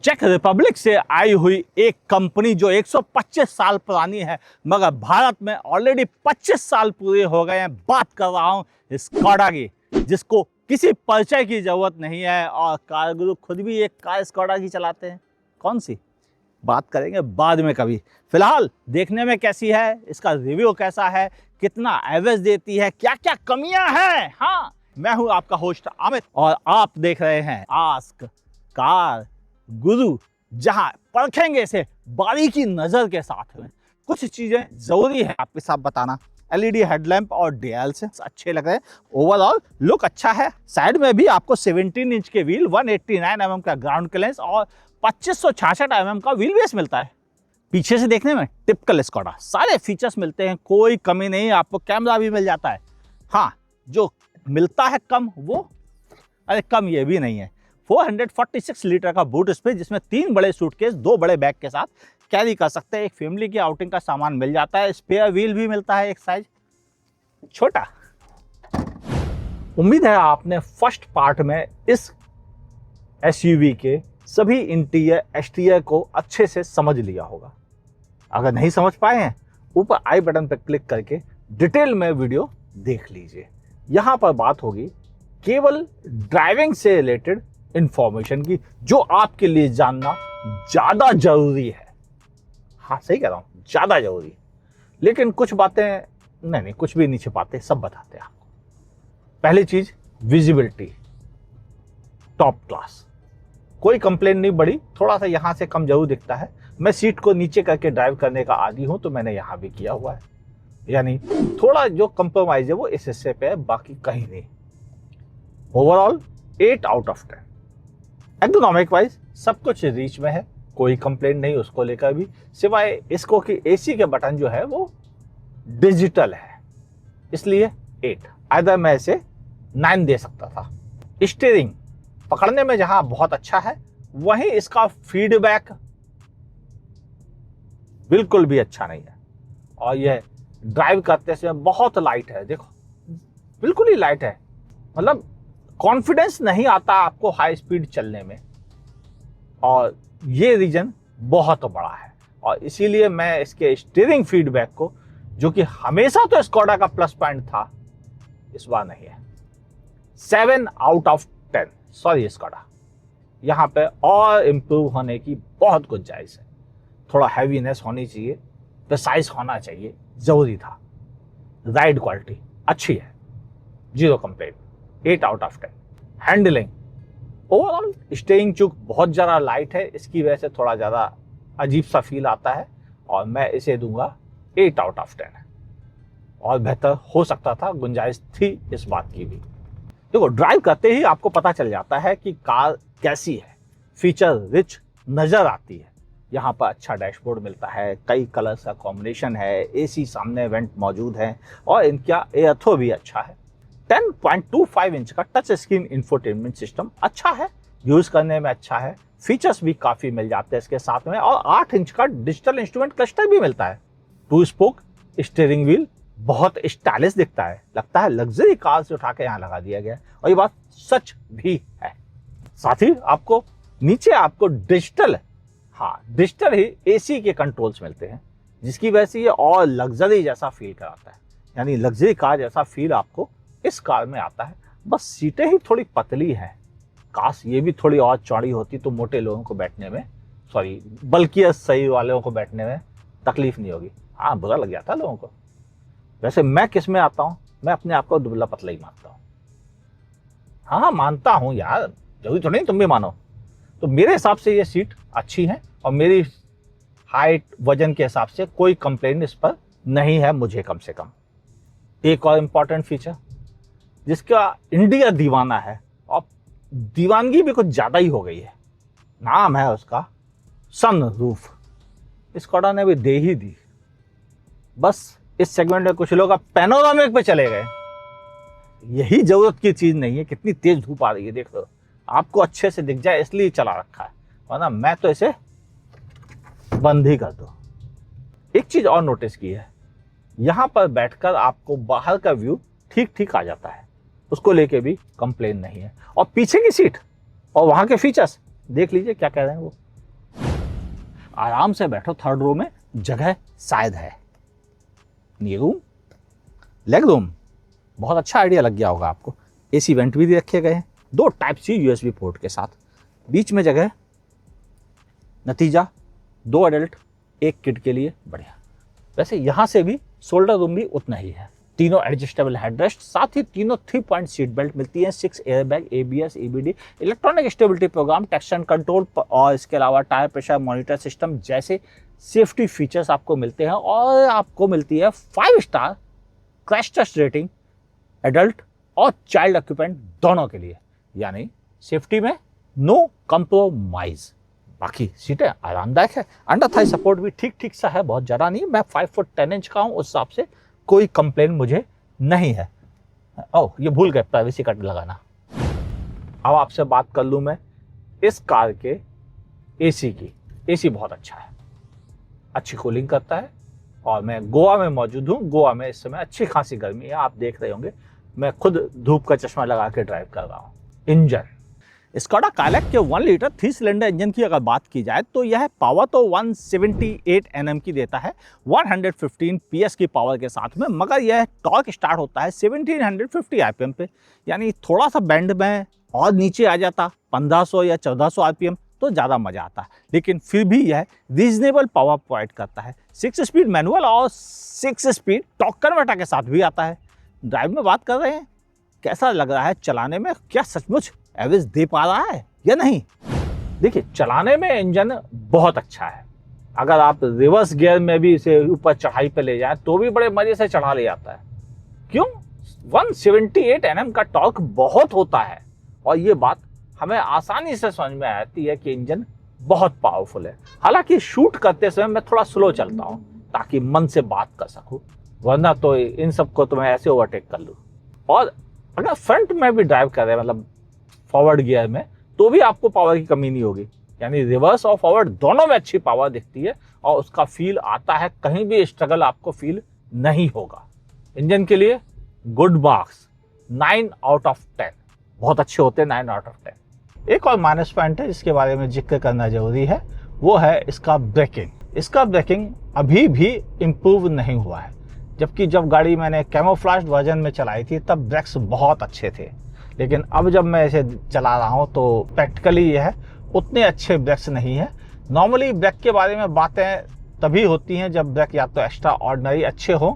Check Republic से आई हुई एक कंपनी जो 125 साल पुरानी है, मगर भारत में ऑलरेडी 25 साल पूरे हो गए हैं। बात कर रहा हूं स्कोडा की, जिसको किसी परिचय की जरूरत नहीं है और कार गुरु खुद भी एक कार स्कोडा की चलाते हैं। कौन सी, बात करेंगे बाद में कभी। फिलहाल देखने में कैसी है, इसका रिव्यू कैसा है, कितना एवरेज देती है, क्या क्या कमियां हैं। हाँ, मैं हूं आपका होस्ट अमित और आप देख रहे हैं आस्क कार गुरु, जहां परखेंगे इसे बारीकी नजर के साथ में। कुछ चीजें जरूरी है आपके साथ बताना। एलईडी हेडलैम्प और डीएल से अच्छे लग रहे हैं, ओवरऑल लुक अच्छा है। साइड में भी आपको 17 इंच के व्हील, 189 mm का ग्राउंड क्लियरेंस और 2566 mm का व्हील बेस मिलता है। पीछे से देखने में टिपिकल स्कोडा, सारे फीचर्स मिलते हैं, कोई कमी नहीं। आपको कैमरा भी मिल जाता है। हाँ, जो मिलता है कम वो, अरे कम ये भी नहीं है। 446 लीटर का बूट स्पेस, जिसमें 3 बड़े सूटकेस 2 बड़े बैग के साथ कैरी कर सकते हैं। एक फैमिली की आउटिंग का सामान मिल जाता है। स्पेयर व्हील भी मिलता है, एक साइज छोटा। उम्मीद है आपने फर्स्ट पार्ट में इस एसयूवी के सभी इंटीरियर एक्सटीरियर को अच्छे से समझ लिया होगा। अगर नहीं समझ पाए हैं, ऊपर आई बटन पर क्लिक करके डिटेल में वीडियो देख लीजिए। यहां पर बात होगी केवल ड्राइविंग से रिलेटेड इंफॉर्मेशन की, जो आपके लिए जानना ज्यादा जरूरी है। हाँ, सही कह रहा हूं, ज्यादा जरूरी है। लेकिन कुछ बातें नहीं, कुछ भी नहीं छिपाते, सब बताते हैं आपको। पहली चीज, विजिबिलिटी टॉप क्लास, कोई कंप्लेन नहीं बड़ी। थोड़ा सा यहां से कम जरूर दिखता है। मैं सीट को नीचे करके ड्राइव करने का आदी हूं, तो मैंने यहां भी किया हुआ है। यानी थोड़ा जो कंप्रोमाइज है वो इस हिस्से पे है, बाकी कहीं नहीं। Overall 8 out of 10। Ergonomic wise सब कुछ रीच में है, कोई कंप्लेंट नहीं उसको लेकर भी, सिवाय इसको कि एसी के बटन जो है वो डिजिटल है, इसलिए 8। आइदर मैं इसे 9 दे सकता था। स्टीयरिंग पकड़ने में जहां बहुत अच्छा है, वहीं इसका फीडबैक बिल्कुल भी अच्छा नहीं है। और यह ड्राइव करते समय बहुत लाइट है, देखो बिल्कुल ही लाइट है। मतलब कॉन्फिडेंस नहीं आता आपको हाई स्पीड चलने में, और ये रीजन बहुत बड़ा है। और इसीलिए मैं इसके स्टीयरिंग फीडबैक को, जो कि हमेशा तो स्कोडा का प्लस पॉइंट था, इस बार नहीं है। 7 आउट ऑफ 10। सॉरी स्कोडा, यहां पे और इंप्रूव होने की बहुत गुंजाइश है। थोड़ा हैवीनेस होनी चाहिए, प्रिसाइज होना चाहिए, जरूरी था। राइड क्वालिटी अच्छी है, 0 complaint, 8 out of 10। Handling overall, staying चुक बहुत ज़्यादा लाइट है, इसकी वजह से थोड़ा ज़्यादा अजीब सा फील आता है, और मैं इसे दूंगा 8 आउट ऑफ 10। और बेहतर हो सकता था, गुंजाइश थी इस बात की भी। देखो, ड्राइव करते ही आपको पता चल जाता है कि कार कैसी है, फीचर रिच नज़र आती है। यहाँ पर अच्छा डैशबोर्ड मिलता है, कई कलर्स का कॉम्बिनेशन है, एसी सामने वेंट मौजूद है, और इनका एयरथ्रो भी अच्छा है। 10.25 इंच का टच स्क्रीन इंफोटेनमेंट सिस्टम अच्छा है, यूज करने में अच्छा है। फीचर्स भी काफी मिल जाते हैं इसके साथ में, और 8 इंच का डिजिटल इंस्ट्रूमेंट क्लस्टर भी मिलता है। 2 स्पोक स्टीयरिंग व्हील बहुत स्टाइलिश दिखता है, लगता है लग्जरी कार से उठा के यहाँ लगा दिया गया है, और ये बात सच भी है। साथ ही आपको नीचे आपको डिजिटल ही एसी के कंट्रोल्स मिलते हैं, जिसकी वजह से ये और लग्जरी जैसा फील कराता है। यानी लग्जरी कार जैसा फील आपको इस कार में आता है। बस सीटें ही थोड़ी पतली हैं, काश ये भी थोड़ी और चौड़ी होती तो मोटे लोगों को बैठने में, बल्कि सही वालों को बैठने में तकलीफ नहीं होगी। हाँ, बुरा लग जाता है लोगों को। वैसे मैं किस में आता हूँ, मैं अपने आप को दुबला पतला ही मानता हूँ। हाँ, मानता हूँ यार, जरूरी तो नहीं तुम भी मानो। तो मेरे हिसाब से ये सीट अच्छी है, और मेरी हाइट वजन के हिसाब से कोई कंप्लेंट इस पर नहीं है मुझे, कम से कम। एक और इम्पॉर्टेंट फीचर जिसका इंडिया दीवाना है, और दीवानगी भी कुछ ज्यादा ही हो गई है, नाम है उसका सनरूफ। स्कोडा ने भी दे ही दी। बस इस सेगमेंट में कुछ लोग अब पैनोरामिक पे चले गए। यही जरूरत की चीज नहीं है। कितनी तेज धूप आ रही है, देख लो, आपको अच्छे से दिख जाए इसलिए चला रखा है, वरना मैं तो इसे बंद ही कर दो। एक चीज और नोटिस की है, यहां पर बैठकर आपको बाहर का व्यू ठीक ठीक आ जाता है, उसको लेके भी कंप्लेन नहीं है। और पीछे की सीट और वहां के फीचर्स देख लीजिए क्या कह रहे हैं वो। आराम से बैठो, थर्ड रो में जगह शायद है। नी रूम, लेग रूम, बहुत अच्छा आइडिया लग गया होगा आपको। एसी वेंट भी रखे गए हैं, 2 टाइप सी यूएसबी पोर्ट के साथ, बीच में जगह, नतीजा 2 एडल्ट 1 किड के लिए बढ़िया। वैसे यहाँ से भी शोल्डर रूम भी उतना ही है। तीनों एडजस्टेबल हेडरेस्ट, साथ ही तीनों 3 पॉइंट सीट बेल्ट मिलती है, 6 airbag, ABS, EBD, electronic stability programme, traction control और इसके अलावा टायर प्रेशर मॉनिटर सिस्टम जैसे सेफ्टी फीचर्स आपको मिलते हैं। और आपको मिलती है 5 star crash test rating adult और चाइल्ड ऑक्यूपेंट दोनों के लिए, यानी सेफ्टी में नो कंप्रोमाइज। बाकी सीटें आरामदायक है, अंडर थाई सपोर्ट भी ठीक ठीक सा है, बहुत ज़्यादा नहीं। मैं 5 फुट 10 इंच का हूँ, उस हिसाब से कोई कंप्लेन मुझे नहीं है। ओह, ये भूल गए प्राइवेसी कट लगाना। अब आपसे बात कर लूँ मैं इस कार के एसी की। एसी बहुत अच्छा है, अच्छी कूलिंग करता है। और मैं गोवा में मौजूद हूँ, गोवा में इस समय अच्छी खासी गर्मी है, आप देख रहे होंगे। मैं खुद धूप का चश्मा लगा के ड्राइव कर रहा हूँ। इंजन, स्कोडा कायलैक के 1 लीटर 3 सिलेंडर इंजन की अगर बात की जाए तो यह पावर तो 178 Nm की देता है, 115 PS की पावर के साथ में, मगर यह टॉर्क स्टार्ट होता है 1750 RPM पे। यानी थोड़ा सा बैंड में और नीचे आ जाता 1500 या 1400 RPM तो ज़्यादा मज़ा आता है, लेकिन फिर भी यह रीजनेबल पावर प्रोवाइड करता है। 6 स्पीड मैनुअल और 6 स्पीड टॉर्क कन्वर्टर के साथ भी आता है। ड्राइव में बात कर रहे हैं, कैसा लग रहा है चलाने में? क्या सचमुच एवरेज दे पा रहा है या नहीं? देखिए, चलाने में इंजन बहुत अच्छा है। अगर आप रिवर्स गियर में भी इसे ऊपर चढ़ाई पे ले जाएं तो भी बड़े मजे से चढ़ा ले जाता है। क्यों? 178 Nm का टॉर्क बहुत होता है, और ये बात हमें आसानी से समझ में आती है कि इंजन बहुत पावरफुल है। हालांकि शूट करते समय मैं थोड़ा स्लो चलता हूँ ताकि मन से बात कर सकूँ, वरना तो इन सबको तो मैं ऐसे ओवरटेक कर लूँ। और अगर फ्रंट में भी ड्राइव कर रहे हैं, मतलब फॉरवर्ड गियर में, तो भी आपको पावर की कमी नहीं होगी। यानी रिवर्स और फॉरवर्ड दोनों में अच्छी पावर दिखती है और उसका फील आता है, कहीं भी स्ट्रगल आपको फील नहीं होगा। इंजन के लिए गुड मार्क्स 9 आउट ऑफ 10, बहुत अच्छे होते हैं 9 आउट ऑफ 10। एक और माइनस पॉइंट है जिसके बारे में जिक्र करना जरूरी है, वो है इसका ब्रेकिंग। इसका ब्रेकिंग अभी भी इम्प्रूव नहीं हुआ है, जबकि जब गाड़ी मैंने कैमोफ्लेज्ड वर्जन में चलाई थी तब ब्रेक्स बहुत अच्छे थे, लेकिन अब जब मैं इसे चला रहा हूं तो प्रैक्टिकली यह उतने अच्छे ब्रेक्स नहीं है। नॉर्मली ब्रेक के बारे में बातें तभी होती हैं जब ब्रेक या तो एक्स्ट्रा ऑर्डिनरी अच्छे हों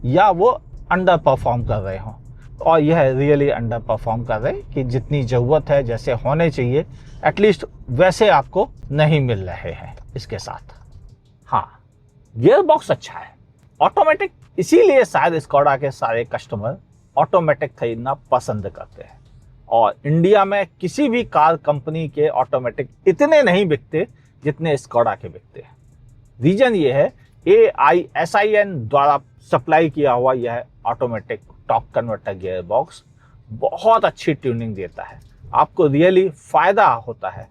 या वो अंडर परफॉर्म कर रहे हों, और यह रियली अंडर परफॉर्म कर रहे कि जितनी ज़रूरत है, जैसे होने चाहिए एटलीस्ट वैसे आपको नहीं मिल रहे हैं इसके साथ। हाँ, गियर बॉक्स अच्छा है, ऑटोमेटिक, इसीलिए शायद स्कोडा के सारे कस्टमर ऑटोमेटिक खरीदना पसंद करते हैं। और इंडिया में किसी भी कार कंपनी के ऑटोमेटिक इतने नहीं बिकते जितने स्कोडा के बिकते हैं। रीजन ये है, AISIN द्वारा सप्लाई किया हुआ यह automatic torque converter gear box बहुत अच्छी ट्यूनिंग देता है, आपको रियली फायदा होता है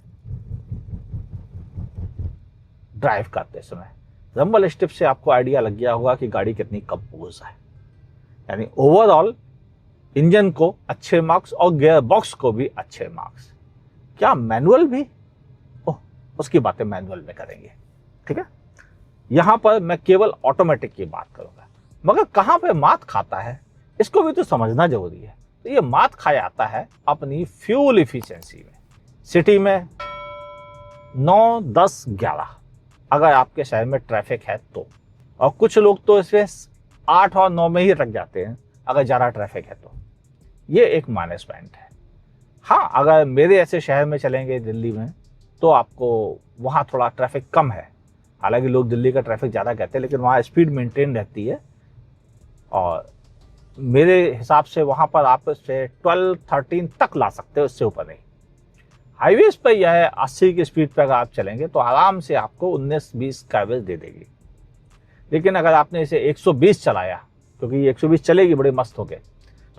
ड्राइव करते समय। रंबल स्टिप से आपको आइडिया लग गया होगा कि गाड़ी कितनी कंपोज है। यानी ओवरऑल इंजन को अच्छे मार्क्स और गियर बॉक्स को भी अच्छे मार्क्स। क्या मैनुअल भी? ओह, उसकी बातें मैनुअल में करेंगे, ठीक है। यहां पर मैं केवल ऑटोमेटिक की बात करूंगा, मगर कहां पे मात खाता है इसको भी तो समझना जरूरी है। तो ये मात खा जाता है अपनी फ्यूल इफिशिएंसी में। सिटी में 9, 10, 11 अगर आपके शहर में ट्रैफिक है तो, और कुछ लोग तो इसमें 8 और 9 में ही रख जाते हैं अगर ज़्यादा ट्रैफिक है तो। ये एक माइनस पॉइंट है। हाँ, अगर मेरे ऐसे शहर में चलेंगे दिल्ली में तो आपको वहाँ थोड़ा ट्रैफिक कम है। हालांकि लोग दिल्ली का ट्रैफिक ज़्यादा कहते हैं, लेकिन वहाँ स्पीड मेंटेन रहती है, और मेरे हिसाब से वहाँ पर आप से 12-13 तक ला सकते हो, उससे ऊपर नहीं। हाईवेज पर यह है 80 की स्पीड पर अगर आप चलेंगे तो आराम से आपको 19-20 का एवरेज दे देगी। लेकिन अगर आपने इसे 120 चलाया, क्योंकि ये 120 चलेगी बड़े मस्त होके,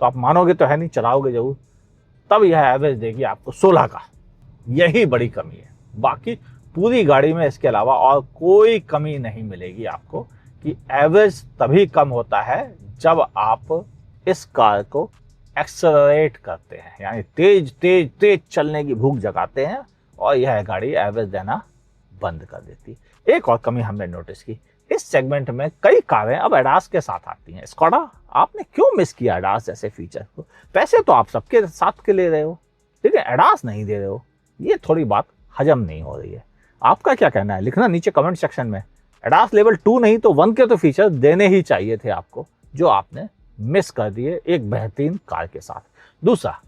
तो आप मानोगे तो है नहीं, चलाओगे जरूर, तब यह एवरेज देगी आपको 16 का। यही बड़ी कमी है। बाकी पूरी गाड़ी में इसके अलावा और कोई कमी नहीं मिलेगी आपको, कि एवरेज तभी कम होता है जब आप इस कार को एक्सेलरेट करते हैं, यानी तेज तेज तेज चलने की भूख जगाते हैं, और यह गाड़ी एवरेज देना बंद कर देती है। एक और कमी हमने नोटिस की, इस सेगमेंट में कई कारें अब एडास के साथ आती हैं। स्कोडा, आपने क्यों मिस किया एडास जैसे फीचर को? पैसे तो आप सबके साथ के ले रहे हो, ठीक है, एडास नहीं दे रहे हो। ये थोड़ी बात हजम नहीं हो रही है। आपका क्या कहना है, लिखना नीचे कमेंट सेक्शन में। एडास लेवल 2 नहीं तो 1 के तो फीचर देने ही चाहिए थे आपको, जो आपने मिस कर दिए एक बेहतरीन कार के साथ। दूसरा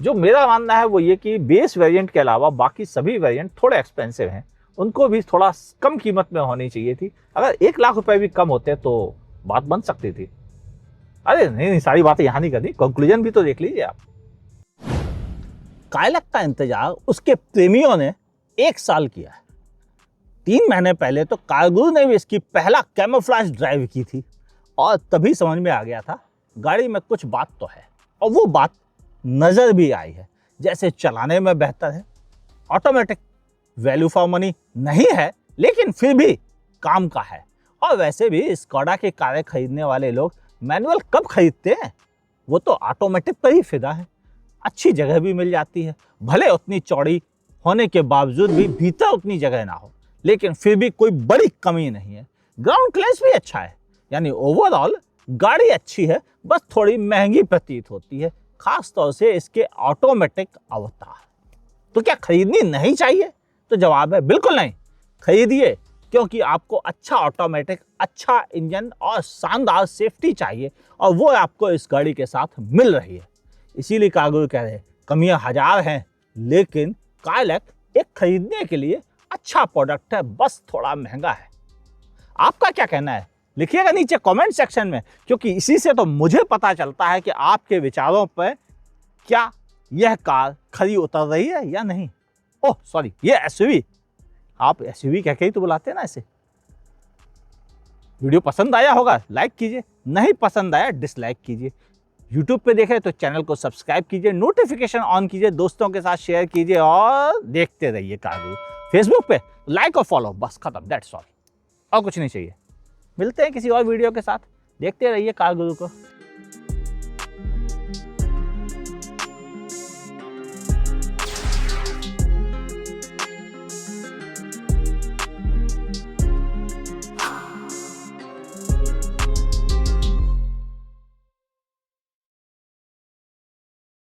जो मेरा मानना है वो ये कि बेस वेरिएंट के अलावा बाकी सभी वेरिएंट थोड़े एक्सपेंसिव हैं, उनको भी थोड़ा कम कीमत में होनी चाहिए थी। अगर 1 लाख रुपए भी कम होते तो बात बन सकती थी। अरे नहीं, सारी बातें यहाँ नहीं करनी, कंक्लूजन भी तो देख लीजिए आप। काइलैक का इंतजार उसके प्रेमियों ने 1 साल किया है। 3 महीने पहले तो कारगुरु ने भी इसकी पहला कैमोफ्लेज ड्राइव की थी और तभी समझ में आ गया था गाड़ी में कुछ बात तो है, और वो बात नजर भी आई है। जैसे चलाने में बेहतर है, ऑटोमेटिक वैल्यू फॉर मनी नहीं है लेकिन फिर भी काम का है। और वैसे भी स्कोडा की कारें खरीदने वाले लोग मैनुअल कब खरीदते हैं, वो तो ऑटोमेटिक पर ही फिदा है। अच्छी जगह भी मिल जाती है, भले उतनी चौड़ी होने के बावजूद भी भीतर उतनी जगह ना हो, लेकिन फिर भी कोई बड़ी कमी नहीं है। ग्राउंड क्लियरेंस भी अच्छा है, यानी ओवरऑल गाड़ी अच्छी है, बस थोड़ी महंगी प्रतीत होती है, खास तौर से इसके ऑटोमेटिक अवतार। तो क्या खरीदनी नहीं चाहिए? तो जवाब है बिल्कुल नहीं, खरीदिए, क्योंकि आपको अच्छा ऑटोमेटिक, अच्छा इंजन और शानदार सेफ्टी चाहिए, और वो आपको इस गाड़ी के साथ मिल रही है। इसीलिए कारगुरु कह रहे हैं कमियां हजार हैं, लेकिन काइलैक एक खरीदने के लिए अच्छा प्रोडक्ट है, बस थोड़ा महंगा है। आपका क्या कहना है, लिखिएगा नीचे कमेंट सेक्शन में, क्योंकि इसी से तो मुझे पता चलता है कि आपके विचारों पर क्या यह कार खरी उतर रही है या नहीं। ओह सॉरी, ये एसयूवी, आप एसयूवी कह के ही तो बुलाते हैं ना इसे। वीडियो पसंद आया होगा लाइक कीजिए, नहीं पसंद आया डिसलाइक कीजिए। यूट्यूब पे देखें तो चैनल को सब्सक्राइब कीजिए, नोटिफिकेशन ऑन कीजिए, दोस्तों के साथ शेयर कीजिए और देखते रहिए कारगुरु। फेसबुक पे लाइक और फॉलो, बस खत्म, दैट्स ऑल, और कुछ नहीं चाहिए। मिलते हैं किसी और वीडियो के साथ, देखते रहिए कारगुरु को।